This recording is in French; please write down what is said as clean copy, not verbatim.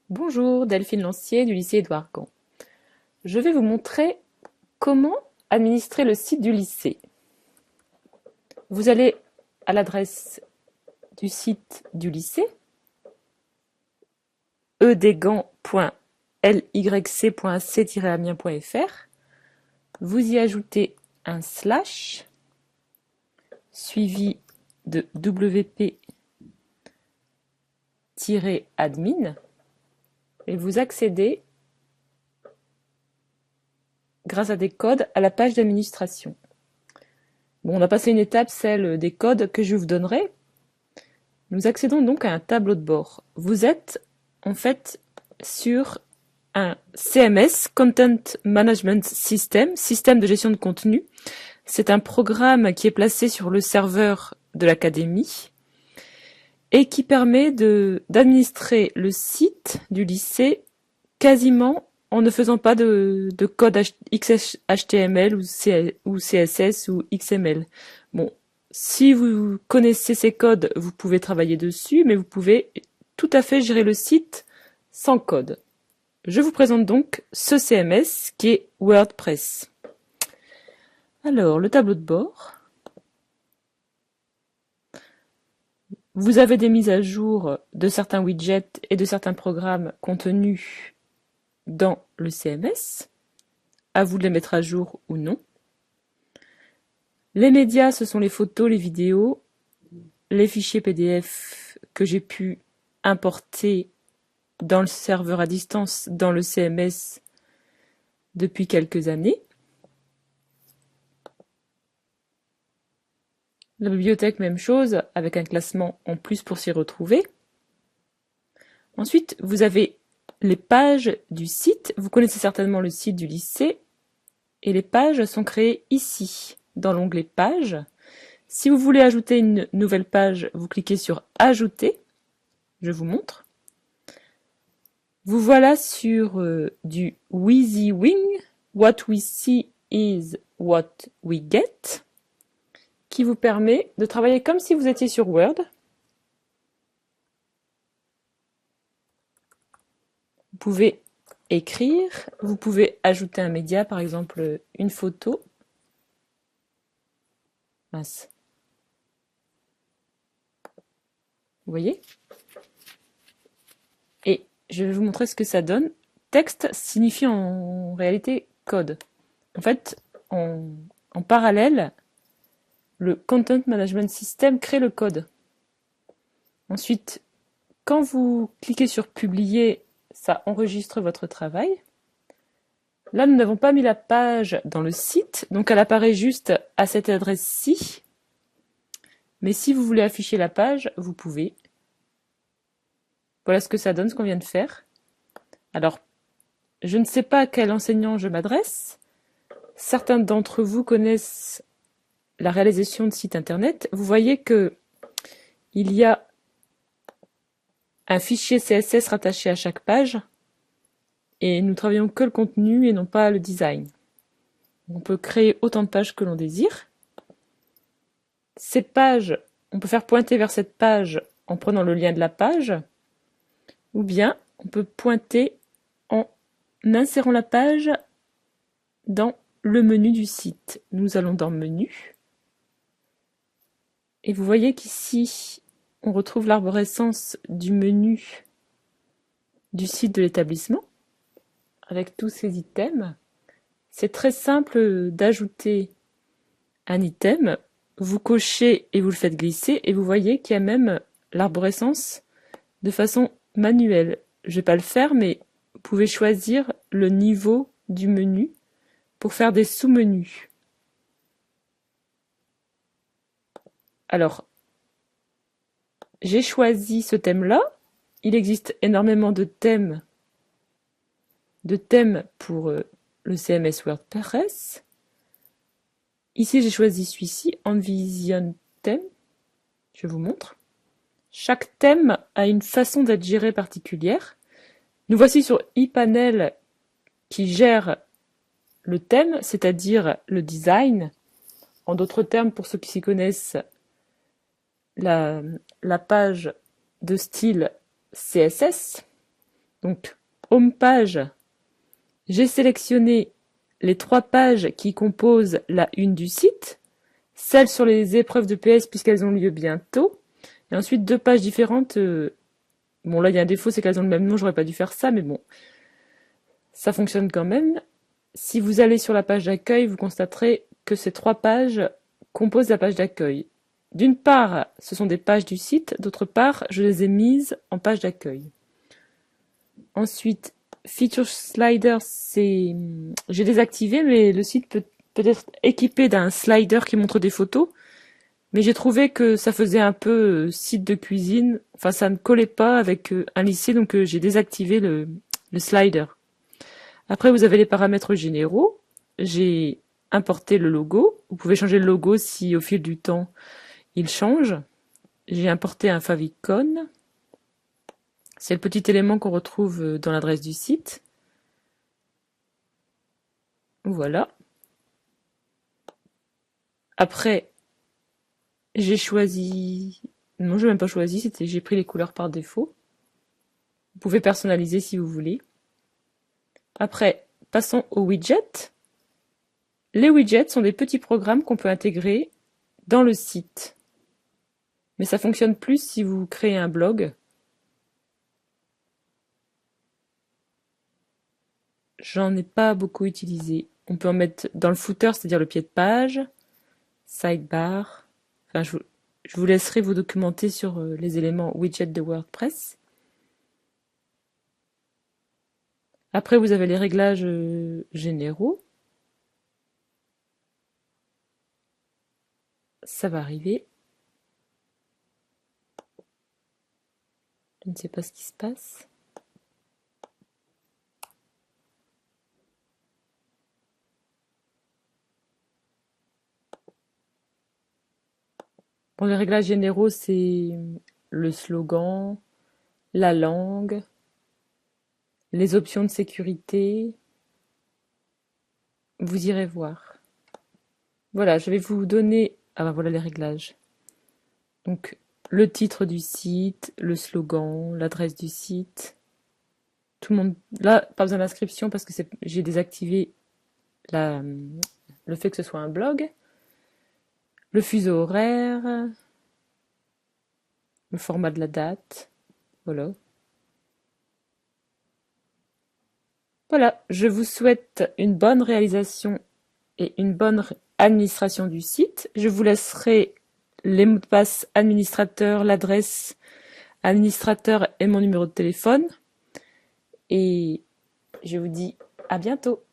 Bonjour, Delphine Lancier du lycée Édouard Gand. Je vais vous montrer comment administrer le site du lycée. Vous allez à l'adresse du site du lycée, edegand.lyc.ac-amiens.fr. Vous y ajoutez un slash suivi de wp-admin et vous accédez grâce à des codes à la page d'administration. Bon, on a passé une étape, celle des codes que je vous donnerai. Nous accédons donc à un tableau de bord. Vous êtes en fait sur un CMS, Content Management System, système de gestion de contenu. C'est un programme qui est placé sur le serveur de l'académie et qui permet d'administrer le site du lycée quasiment en ne faisant pas de code XHTML ou CSS ou XML. Bon, si vous connaissez ces codes, vous pouvez travailler dessus, mais vous pouvez tout à fait gérer le site sans code. Je vous présente donc ce CMS qui est WordPress. Alors, le tableau de bord. Vous avez des mises à jour de certains widgets et de certains programmes contenus dans le CMS. À vous de les mettre à jour ou non. Les médias, ce sont les photos, les vidéos, les fichiers PDF que j'ai pu importer dans le serveur à distance dans le CMS depuis quelques années. La bibliothèque, même chose, avec un classement en plus pour s'y retrouver. Ensuite, vous avez les pages du site. Vous connaissez certainement le site du lycée. Et les pages sont créées ici, dans l'onglet Pages. Si vous voulez ajouter une nouvelle page, vous cliquez sur Ajouter. Je vous montre. Vous voilà sur du WYSIWYG, What we see is what we get, qui vous permet de travailler comme si vous étiez sur Word. Vous pouvez écrire, vous pouvez ajouter un média, par exemple une photo. Mince. Vous voyez ? Et je vais vous montrer ce que ça donne. Texte signifie en réalité code. En fait, en parallèle, le Content Management System crée le code. Ensuite, quand vous cliquez sur Publier, ça enregistre votre travail. Là, nous n'avons pas mis la page dans le site, donc elle apparaît juste à cette adresse-ci. Mais si vous voulez afficher la page, vous pouvez. Voilà ce que ça donne, ce qu'on vient de faire. Alors, je ne sais pas à quel enseignant je m'adresse. Certains d'entre vous connaissent la réalisation de sites internet. Vous voyez que il y a un fichier CSS rattaché à chaque page et nous travaillons que le contenu et non pas le design. On peut créer autant de pages que l'on désire. Ces pages, on peut faire pointer vers cette page en prenant le lien de la page, ou bien on peut pointer en insérant la page dans le menu du site. Nous allons dans Menu. Et vous voyez qu'ici, on retrouve l'arborescence du menu du site de l'établissement, avec tous ces items. C'est très simple d'ajouter un item. Vous cochez et vous le faites glisser, et vous voyez qu'il y a même l'arborescence de façon manuelle. Je ne vais pas le faire, mais vous pouvez choisir le niveau du menu pour faire des sous-menus. Alors, j'ai choisi ce thème-là. Il existe énormément de thèmes pour le CMS WordPress. Ici, j'ai choisi celui-ci, Envision Theme. Je vous montre. Chaque thème a une façon d'être géré particulière. Nous voici sur ePanel qui gère le thème, c'est-à-dire le design. En d'autres termes, pour ceux qui s'y connaissent, la page de style CSS. Donc, home page, j'ai sélectionné les 3 pages qui composent la une du site, celles sur les épreuves de PS puisqu'elles ont lieu bientôt, et ensuite 2 pages différentes. Bon, là, il y a un défaut, c'est qu'elles ont le même nom, j'aurais pas dû faire ça, mais bon, ça fonctionne quand même. Si vous allez sur la page d'accueil, vous constaterez que ces 3 pages composent la page d'accueil. D'une part, ce sont des pages du site, d'autre part, je les ai mises en page d'accueil. Ensuite, Feature Slider, j'ai désactivé, mais le site peut être équipé d'un slider qui montre des photos. Mais j'ai trouvé que ça faisait un peu site de cuisine. Enfin, ça ne collait pas avec un lycée, donc j'ai désactivé le slider. Après, vous avez les paramètres généraux. J'ai importé le logo. Vous pouvez changer le logo si au fil du temps il change. J'ai importé un favicon. C'est le petit élément qu'on retrouve dans l'adresse du site. Voilà. Après, j'ai choisi... Non, j'ai même pas choisi, j'ai pris les couleurs par défaut. Vous pouvez personnaliser si vous voulez. Après, passons aux widgets. Les widgets sont des petits programmes qu'on peut intégrer dans le site. Mais ça fonctionne plus si vous créez un blog. J'en ai pas beaucoup utilisé. On peut en mettre dans le footer, c'est-à-dire le pied de page, sidebar. Enfin, je vous laisserai vous documenter sur les éléments widget de WordPress. Après, vous avez les réglages généraux. Ça va arriver. Je ne sais pas ce qui se passe. Bon, les réglages généraux, c'est le slogan, la langue, les options de sécurité. Vous irez voir. Voilà, je vais vous donner... Ah ben voilà les réglages. Donc, le titre du site, le slogan, l'adresse du site. Tout le monde... Là, pas besoin d'inscription parce que j'ai désactivé le fait que ce soit un blog. Le fuseau horaire. Le format de la date. Voilà. Voilà, je vous souhaite une bonne réalisation et une bonne administration du site. Je vous laisserai les mots de passe administrateur, l'adresse administrateur et mon numéro de téléphone. Et je vous dis à bientôt.